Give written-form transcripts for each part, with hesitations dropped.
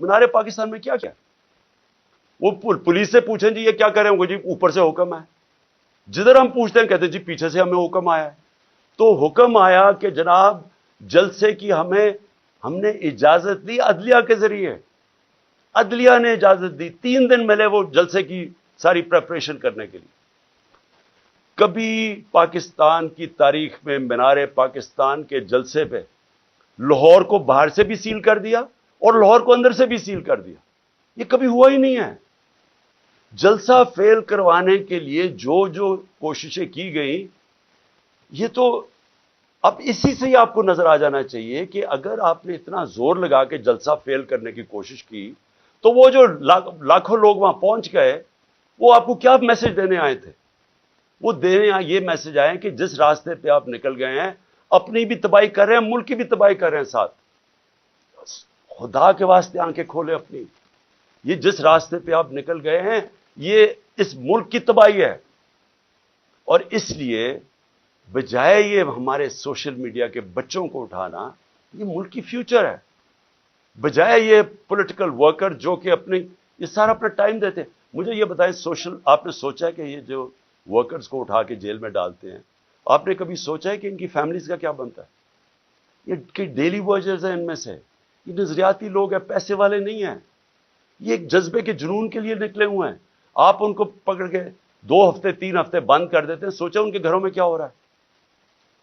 मीनार पाकिस्तान में क्या क्या, वो पुलिस से पूछें जी ये क्या करें, वो जी ऊपर से हुक्म है। जिधर हम पूछते हैं कहते हैं जी पीछे से हमें हुक्म आया है। तो हुक्म आया कि जनाब जलसे की हमने इजाजत ली अदलिया के जरिए, अदलिया ने इजाजत दी, 3 दिन मिले वो जलसे की सारी प्रेपरेशन करने के लिए। कभी पाकिस्तान की तारीख में मीनार पाकिस्तान के जलसे पे लाहौर को बाहर से भी सील कर दिया और लाहौर को अंदर से भी सील कर दिया, ये कभी हुआ ही नहीं है। जलसा फेल करवाने के लिए जो जो कोशिशें की गई, ये तो अब इसी से ही आपको नजर आ जाना चाहिए कि अगर आपने इतना जोर लगा के जलसा फेल करने की कोशिश की, तो वो जो लाखों लोग वहां पहुंच गए, वो आपको क्या मैसेज देने आए थे? वो देने ये मैसेज आए कि जिस रास्ते पे आप निकल गए हैं, अपनी भी तबाही कर रहे हैं, मुल्क की भी तबाही कर रहे हैं साथ। खुदा के वास्ते आंखें खोले अपनी, ये जिस रास्ते पे आप निकल गए हैं, ये इस मुल्क की तबाही है। और इसलिए बजाय ये हमारे सोशल मीडिया के बच्चों को उठाना, ये मुल्क की फ्यूचर है। बजाय ये पॉलिटिकल वर्कर जो कि ये सारा अपना टाइम देते हैं। मुझे ये बताएं, आपने सोचा है कि ये जो वर्कर्स को उठा के जेल में डालते हैं, आपने कभी सोचा है कि इनकी फैमिलीज का क्या बनता है? ये कि डेली वर्कर्स हैं इनमें से, ये नजरियाती लोग हैं, पैसे वाले नहीं हैं। ये एक जज्बे के जुनून के लिए निकले हुए हैं। आप उनको पकड़ के 2 हफ्ते 3 हफ्ते बंद कर देते हैं, सोचा उनके घरों में क्या हो रहा है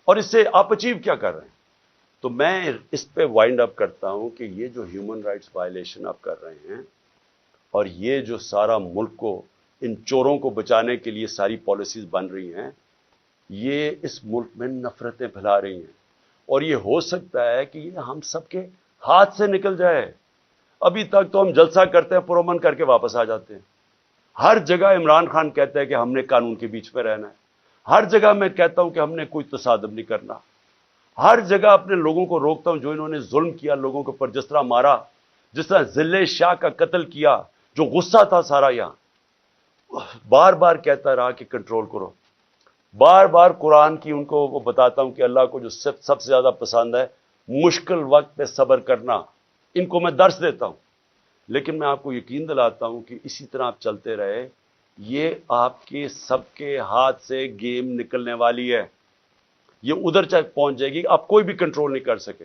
और इससे आप अचीव क्या कर रहे हैं? तो मैं इस पे वाइंड अप करता हूं कि ये जो ह्यूमन राइट्स वायलेशन आप कर रहे हैं और ये जो सारा मुल्क को, इन चोरों को बचाने के लिए सारी पॉलिसीज बन रही हैं, ये इस मुल्क में नफरतें फैला रही हैं। और ये हो सकता है कि ये हम सबके हाथ से निकल जाए। अभी तक तो हम जलसा करते हैं, पुरअमन करके वापस आ जाते हैं। हर जगह इमरान खान कहता है कि हमने कानून के बीच में रहना है। हर जगह मैं कहता हूं कि हमने कोई तसादम नहीं करना। हर जगह अपने लोगों को रोकता हूं, जो इन्होंने जुल्म किया लोगों के ऊपर, जिस तरह मारा, जिस तरह जिले शाह का कत्ल किया, जो गुस्सा था सारा यहां, बार बार कहता रहा कि कंट्रोल करो। बार बार कुरान की उनको वो बताता हूं कि अल्लाह को जो सबसे ज्यादा पसंद है मुश्किल वक्त पे सब्र करना, इनको मैं दर्स देता हूं। लेकिन मैं आपको यकीन दिलाता हूं कि इसी तरह आप चलते रहे, ये आपके सबके हाथ से गेम निकलने वाली है। ये उधर तक पहुंच जाएगी, आप कोई भी कंट्रोल नहीं कर सके।